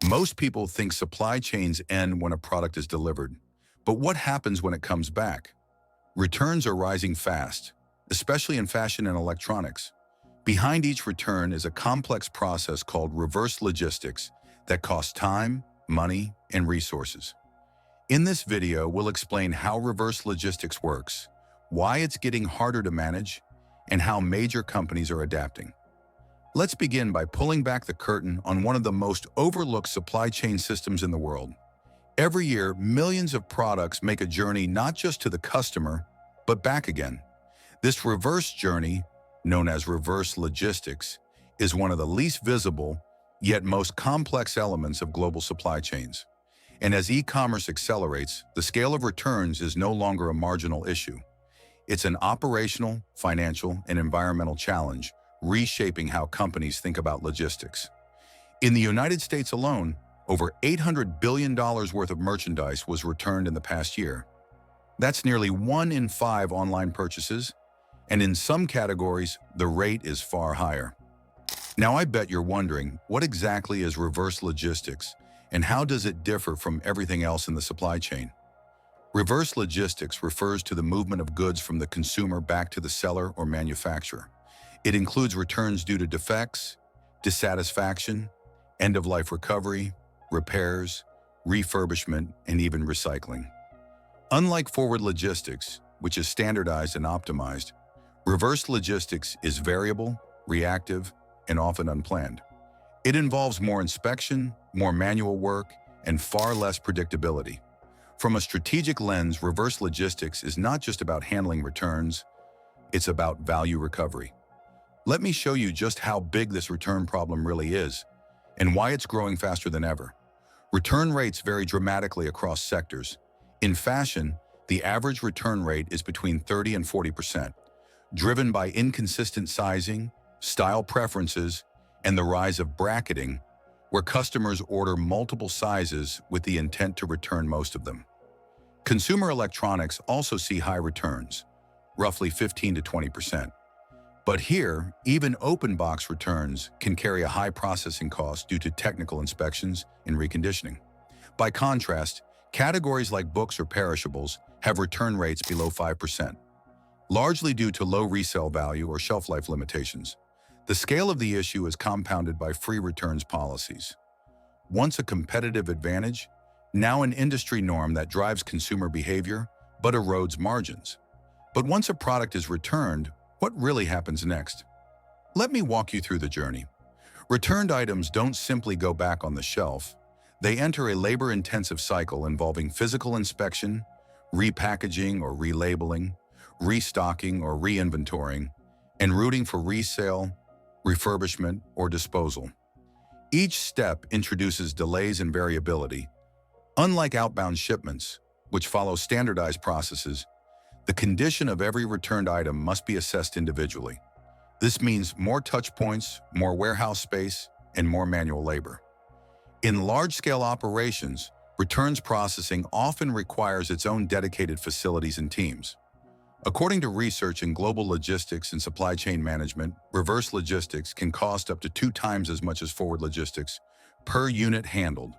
Most people think supply chains end when a product is delivered. But what happens when it comes back? Returns are rising fast, especially in fashion and electronics. Behind each return is a complex process called reverse logistics that costs time, money, and resources. In this video, we'll explain how reverse logistics works, why it's getting harder to manage, and how major companies are adapting. Let's begin by pulling back the curtain on one of the most overlooked supply chain systems in the world. Every year, millions of products make a journey not just to the customer, but back again. This reverse journey, known as reverse logistics, is one of the least visible, yet most complex elements of global supply chains. And as e-commerce accelerates, the scale of returns is no longer a marginal issue. It's an operational, financial, and environmental challenge, reshaping how companies think about logistics. In the United States alone, over $800 billion worth of merchandise was returned in the past year. That's nearly 1 in 5 online purchases, and in some categories, the rate is far higher. Now I bet you're wondering, what exactly is reverse logistics, and how does it differ from everything else in the supply chain? Reverse logistics refers to the movement of goods from the consumer back to the seller or manufacturer. It includes returns due to defects, dissatisfaction, end-of-life recovery, repairs, refurbishment, and even recycling. Unlike forward logistics, which is standardized and optimized, reverse logistics is variable, reactive, and often unplanned. It involves more inspection, more manual work, and far less predictability. From a strategic lens, reverse logistics is not just about handling returns, it's about value recovery. Let me show you just how big this return problem really is and why it's growing faster than ever. Return rates vary dramatically across sectors. In fashion, the average return rate is between 30 and 40%, driven by inconsistent sizing, style preferences, and the rise of bracketing, where customers order multiple sizes with the intent to return most of them. Consumer electronics also see high returns, roughly 15 to 20%. But here, even open box returns can carry a high processing cost due to technical inspections and reconditioning. By contrast, categories like books or perishables have return rates below 5%, largely due to low resale value or shelf life limitations. The scale of the issue is compounded by free returns policies. Once a competitive advantage, now an industry norm that drives consumer behavior but erodes margins. But once a product is returned, what really happens next? Let me walk you through the journey. Returned items don't simply go back on the shelf. They enter a labor-intensive cycle involving physical inspection, repackaging or relabeling, restocking or re-inventorying, and routing for resale, refurbishment, or disposal. Each step introduces delays and variability. Unlike outbound shipments, which follow standardized processes, the condition of every returned item must be assessed individually. This means more touch points, more warehouse space, and more manual labor. In large-scale operations, returns processing often requires its own dedicated facilities and teams. According to research in global logistics and supply chain management, reverse logistics can cost up to 2 times as much as forward logistics per unit handled.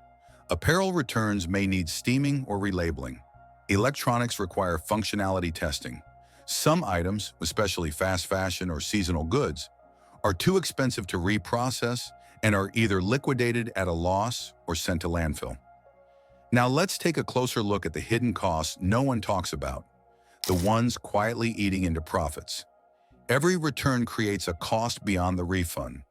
Apparel returns may need steaming or relabeling. Electronics require functionality testing. Some items, especially fast fashion or seasonal goods, are too expensive to reprocess and are either liquidated at a loss or sent to landfill. Now let's take a closer look at the hidden costs no one talks about, the ones quietly eating into profits. Every return creates a cost beyond the refund.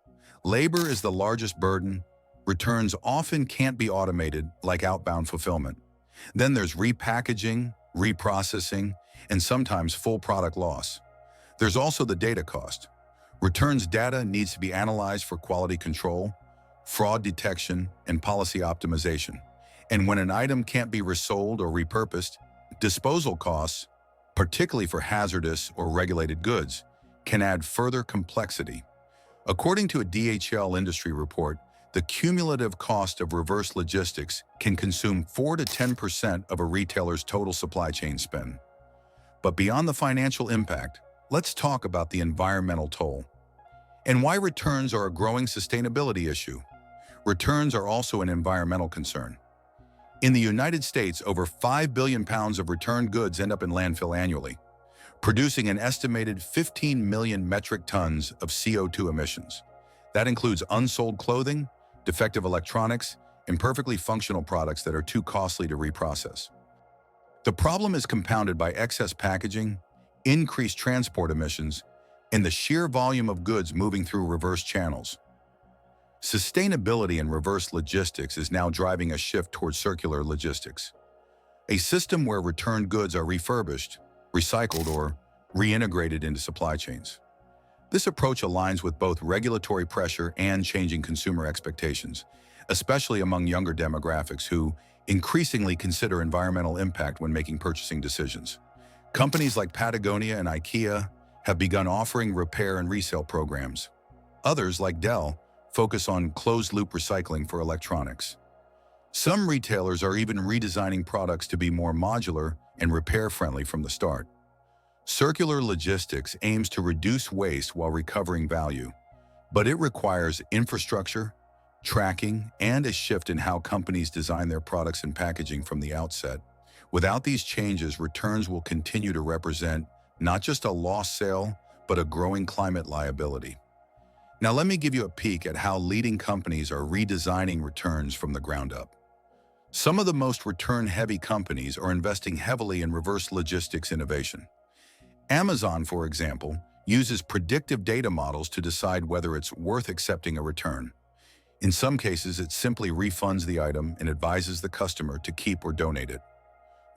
Labor is the largest burden. Returns often can't be automated like outbound fulfillment. Then there's repackaging, reprocessing, and sometimes full product loss. There's also the data cost. Returns data needs to be analyzed for quality control, fraud detection, and policy optimization. And when an item can't be resold or repurposed, disposal costs, particularly for hazardous or regulated goods, can add further complexity. According to a DHL industry report, the cumulative cost of reverse logistics can consume 4 to 10% of a retailer's total supply chain spend. But beyond the financial impact, let's talk about the environmental toll and why returns are a growing sustainability issue. returns are also an environmental concern. In the United States, over 5 billion pounds of returned goods end up in landfill annually, producing an estimated 15 million metric tons of CO2 emissions. That includes unsold clothing, defective electronics, and perfectly functional products that are too costly to reprocess. The problem is compounded by excess packaging, increased transport emissions, and the sheer volume of goods moving through reverse channels. Sustainability in reverse logistics is now driving a shift towards circular logistics, a system where returned goods are refurbished, recycled, or reintegrated into supply chains. This approach aligns with both regulatory pressure and changing consumer expectations, especially among younger demographics who increasingly consider environmental impact when making purchasing decisions. Companies like Patagonia and IKEA have begun offering repair and resale programs. Others, like Dell, focus on closed-loop recycling for electronics. Some retailers are even redesigning products to be more modular and repair-friendly from the start. Circular logistics aims to reduce waste while recovering value, but it requires infrastructure, tracking, and a shift in how companies design their products and packaging from the outset. Without these changes, returns will continue to represent not just a lost sale, but a growing climate liability. Now let me give you a peek at how leading companies are redesigning returns from the ground up. Some of the most return-heavy companies are investing heavily in reverse logistics innovation. Amazon, for example, uses predictive data models to decide whether it's worth accepting a return. In some cases, it simply refunds the item and advises the customer to keep or donate it.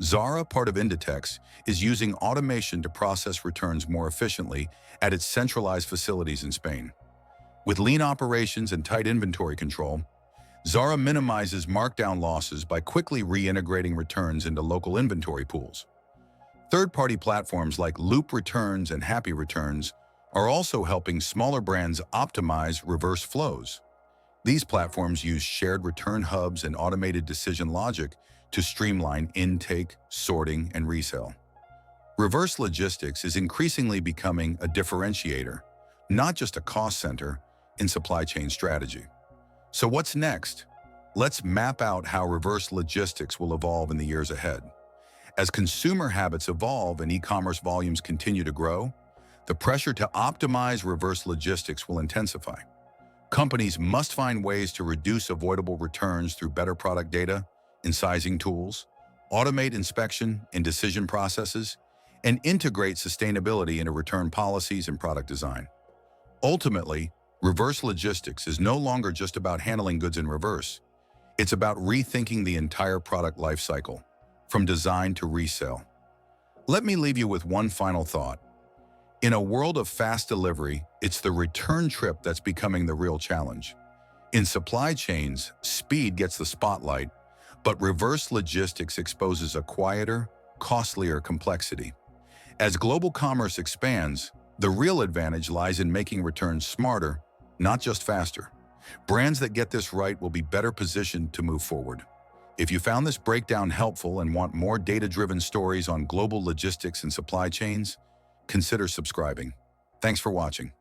Zara, part of Inditex, is using automation to process returns more efficiently at its centralized facilities in Spain. With lean operations and tight inventory control, Zara minimizes markdown losses by quickly reintegrating returns into local inventory pools. Third-party platforms like Loop Returns and Happy Returns are also helping smaller brands optimize reverse flows. These platforms use shared return hubs and automated decision logic to streamline intake, sorting, and resale. Reverse logistics is increasingly becoming a differentiator, not just a cost center, in supply chain strategy. So what's next? Let's map out how reverse logistics will evolve in the years ahead. As consumer habits evolve and e-commerce volumes continue to grow, the pressure to optimize reverse logistics will intensify. Companies must find ways to reduce avoidable returns through better product data and sizing tools, automate inspection and decision processes, and integrate sustainability into return policies and product design. Ultimately, reverse logistics is no longer just about handling goods in reverse. It's about rethinking the entire product life cycle, from design to resale. Let me leave you with one final thought. In a world of fast delivery, it's the return trip that's becoming the real challenge. In supply chains, speed gets the spotlight, but reverse logistics exposes a quieter, costlier complexity. As global commerce expands, the real advantage lies in making returns smarter, not just faster. Brands that get this right will be better positioned to move forward. If you found this breakdown helpful and want more data-driven stories on global logistics and supply chains, consider subscribing. Thanks for watching.